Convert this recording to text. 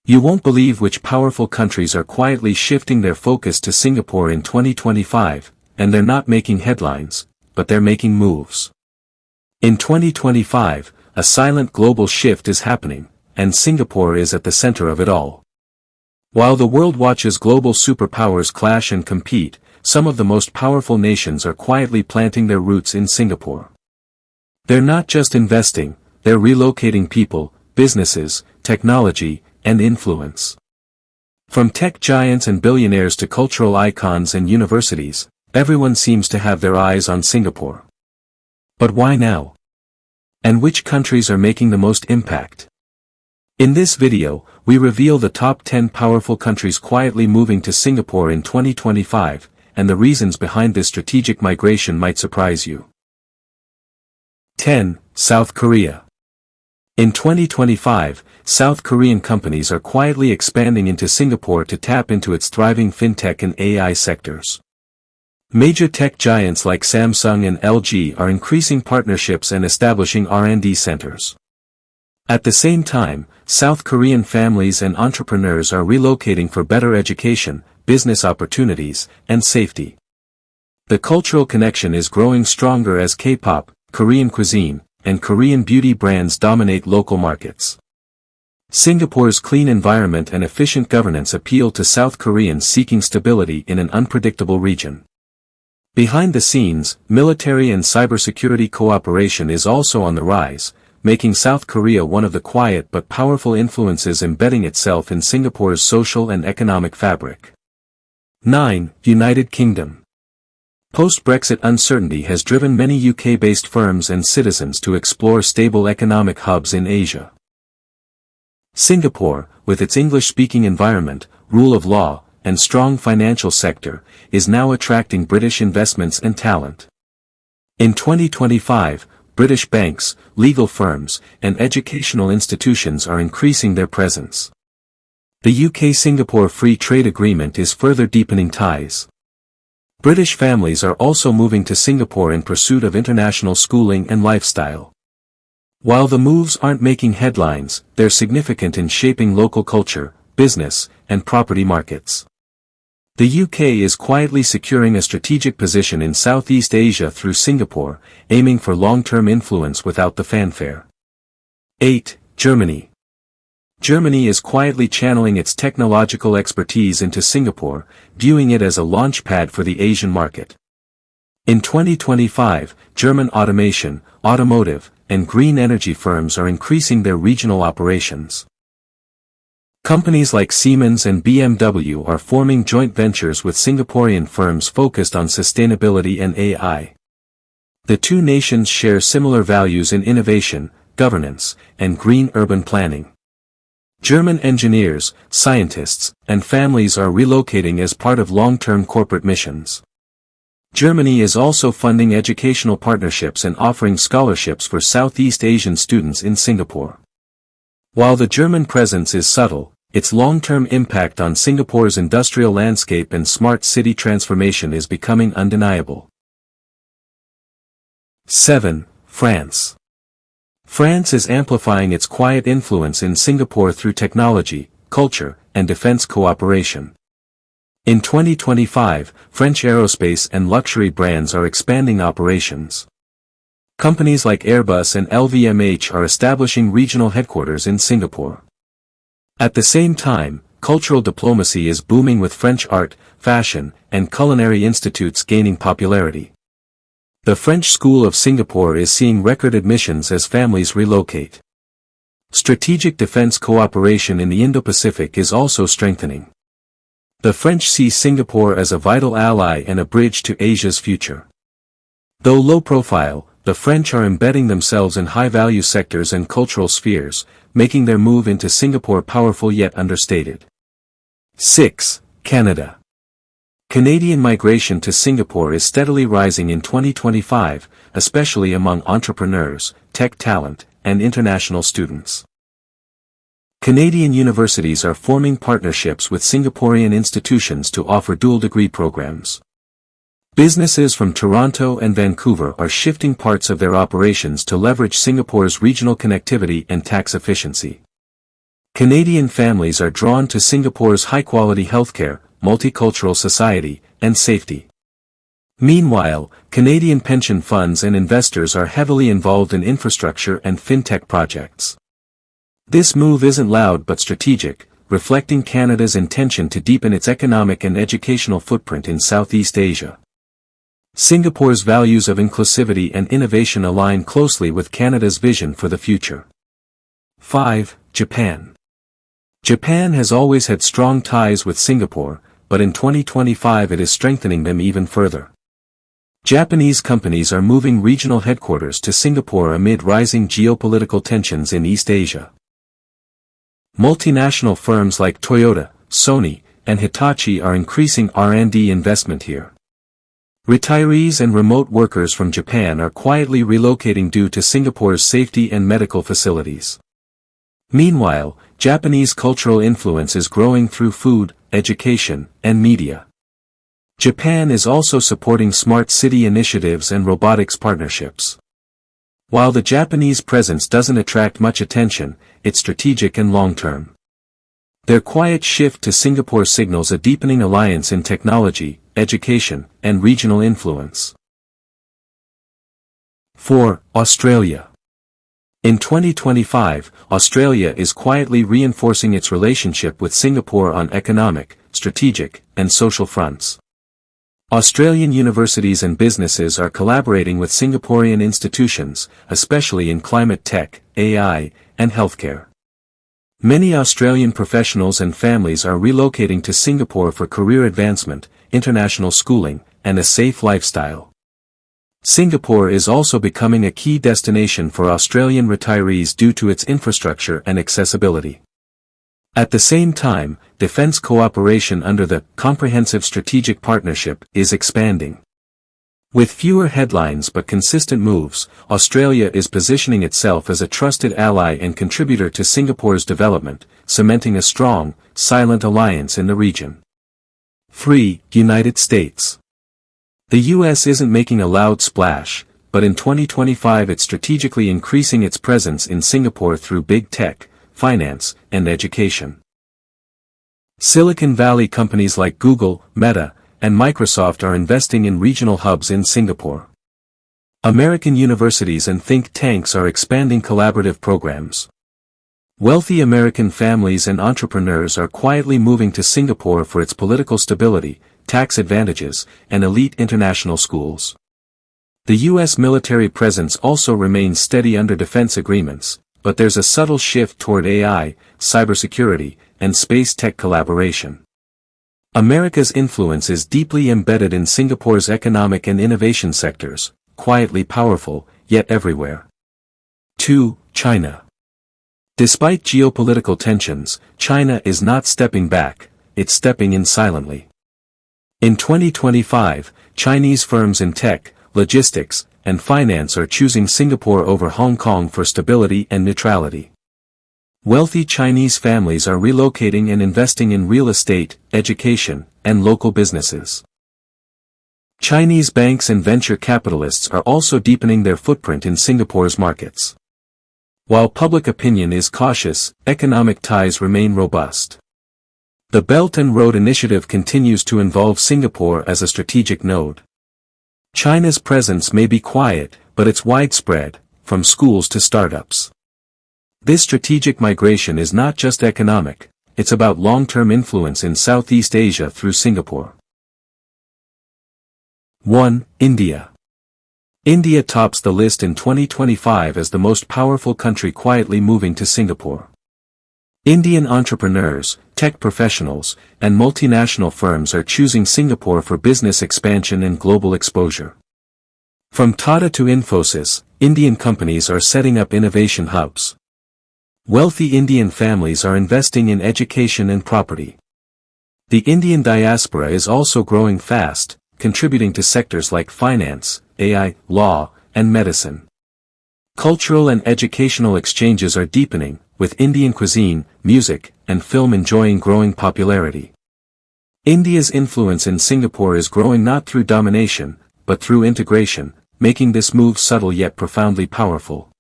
You won't believe which powerful countries are quietly shifting their focus to Singapore in 2025, and they're not making headlines, but they're making moves. In 2025, a silent global shift is happening, and Singapore is at the center of it all. While the world watches global superpowers clash and compete, some of the most powerful nations are quietly planting their roots in Singapore. They're not just investing, they're relocating people, businesses, technology, and influence. From tech giants and billionaires to cultural icons and universities, everyone seems to have their eyes on Singapore. But why now? And which countries are making the most impact? In this video, we reveal the top 10 powerful countries quietly moving to Singapore in 2025, and the reasons behind this strategic migration might surprise you. 10. South Korea. In 2025, South Korean companies are quietly expanding into Singapore to tap into its thriving fintech and AI sectors. Major tech giants like Samsung and LG are increasing partnerships and establishing R&D centers. At the same time, South Korean families and entrepreneurs are relocating for better education, business opportunities, and safety. The cultural connection is growing stronger as K-pop, Korean cuisine, and Korean beauty brands dominate local markets. Singapore's clean environment and efficient governance appeal to South Koreans seeking stability in an unpredictable region. Behind the scenes, military and cybersecurity cooperation is also on the rise, making South Korea one of the quiet but powerful influences embedding itself in Singapore's social and economic fabric. 9. United Kingdom. Post-Brexit uncertainty has driven many UK-based firms and citizens to explore stable economic hubs in Asia. Singapore, with its English-speaking environment, rule of law, and strong financial sector, is now attracting British investments and talent. In 2025, British banks, legal firms, and educational institutions are increasing their presence. The UK-Singapore Free Trade Agreement is further deepening ties. British families are also moving to Singapore in pursuit of international schooling and lifestyle. While the moves aren't making headlines, they're significant in shaping local culture, business, and property markets. The UK is quietly securing a strategic position in Southeast Asia through Singapore, aiming for long-term influence without the fanfare. 8. Germany. Germany is quietly channeling its technological expertise into Singapore, viewing it as a launchpad for the Asian market. In 2025, German automation, automotive, and green energy firms are increasing their regional operations. Companies like Siemens and BMW are forming joint ventures with Singaporean firms focused on sustainability and AI. The two nations share similar values in innovation, governance, and green urban planning. German engineers, scientists, and families are relocating as part of long-term corporate missions. Germany is also funding educational partnerships and offering scholarships for Southeast Asian students in Singapore. While the German presence is subtle, its long-term impact on Singapore's industrial landscape and smart city transformation is becoming undeniable. 7. France. France is amplifying its quiet influence in Singapore through technology, culture, and defense cooperation. In 2025, French aerospace and luxury brands are expanding operations. Companies like Airbus and LVMH are establishing regional headquarters in Singapore. At the same time, cultural diplomacy is booming with French art, fashion, and culinary institutes gaining popularity. The French School of Singapore is seeing record admissions as families relocate. Strategic defense cooperation in the Indo-Pacific is also strengthening. The French see Singapore as a vital ally and a bridge to Asia's future. Though low profile, the French are embedding themselves in high-value sectors and cultural spheres, making their move into Singapore powerful yet understated. 6. Canada. Canadian migration to Singapore is steadily rising in 2025, especially among entrepreneurs, tech talent, and international students. Canadian universities are forming partnerships with Singaporean institutions to offer dual degree programs. Businesses from Toronto and Vancouver are shifting parts of their operations to leverage Singapore's regional connectivity and tax efficiency. Canadian families are drawn to Singapore's high-quality healthcare, multicultural society, and safety. Meanwhile, Canadian pension funds and investors are heavily involved in infrastructure and fintech projects. This move isn't loud but strategic, reflecting Canada's intention to deepen its economic and educational footprint in Southeast Asia. Singapore's values of inclusivity and innovation align closely with Canada's vision for the future. 5. Japan. Japan has always had strong ties with Singapore, but in 2025 it is strengthening them even further. Japanese companies are moving regional headquarters to Singapore amid rising geopolitical tensions in East Asia. Multinational firms like Toyota, Sony, and Hitachi are increasing R&D investment here. Retirees and remote workers from Japan are quietly relocating due to Singapore's safety and medical facilities. Meanwhile, Japanese cultural influence is growing through food, education, and media. Japan is also supporting smart city initiatives and robotics partnerships. While the Japanese presence doesn't attract much attention, it's strategic and long-term. Their quiet shift to Singapore signals a deepening alliance in technology, education, and regional influence. 4. Australia. In 2025, Australia is quietly reinforcing its relationship with Singapore on economic, strategic, and social fronts. Australian universities and businesses are collaborating with Singaporean institutions, especially in climate tech, AI, and healthcare. Many Australian professionals and families are relocating to Singapore for career advancement, international schooling, and a safe lifestyle. Singapore is also becoming a key destination for Australian retirees due to its infrastructure and accessibility. At the same time, defense cooperation under the Comprehensive Strategic Partnership is expanding. With fewer headlines but consistent moves, Australia is positioning itself as a trusted ally and contributor to Singapore's development, cementing a strong, silent alliance in the region. 3. United States. The U.S. isn't making a loud splash, but in 2025 it's strategically increasing its presence in Singapore through big tech, finance, and education. Silicon Valley companies like Google, Meta, and Microsoft are investing in regional hubs in Singapore. American universities and think tanks are expanding collaborative programs. Wealthy American families and entrepreneurs are quietly moving to Singapore for its political stability, tax advantages, and elite international schools. The U.S. military presence also remains steady under defense agreements, but there's a subtle shift toward AI, cybersecurity, and space tech collaboration. America's influence is deeply embedded in Singapore's economic and innovation sectors, quietly powerful, yet everywhere. 2. China. Despite geopolitical tensions, China is not stepping back, it's stepping in silently. In 2025, Chinese firms in tech, logistics, and finance are choosing Singapore over Hong Kong for stability and neutrality. Wealthy Chinese families are relocating and investing in real estate, education, and local businesses. Chinese banks and venture capitalists are also deepening their footprint in Singapore's markets. While public opinion is cautious, economic ties remain robust. The Belt and Road Initiative continues to involve Singapore as a strategic node. China's presence may be quiet, but it's widespread, from schools to startups. This strategic migration is not just economic, it's about long-term influence in Southeast Asia through Singapore. 1. India. India tops the list in 2025 as the most powerful country quietly moving to Singapore. Indian entrepreneurs, tech professionals, and multinational firms are choosing Singapore for business expansion and global exposure. From Tata to Infosys, Indian companies are setting up innovation hubs. Wealthy Indian families are investing in education and property. The Indian diaspora is also growing fast, contributing to sectors like finance, AI, law, and medicine. Cultural and educational exchanges are deepening, with Indian cuisine, music, and film enjoying growing popularity. India's influence in Singapore is growing not through domination, but through integration, making this move subtle yet profoundly powerful.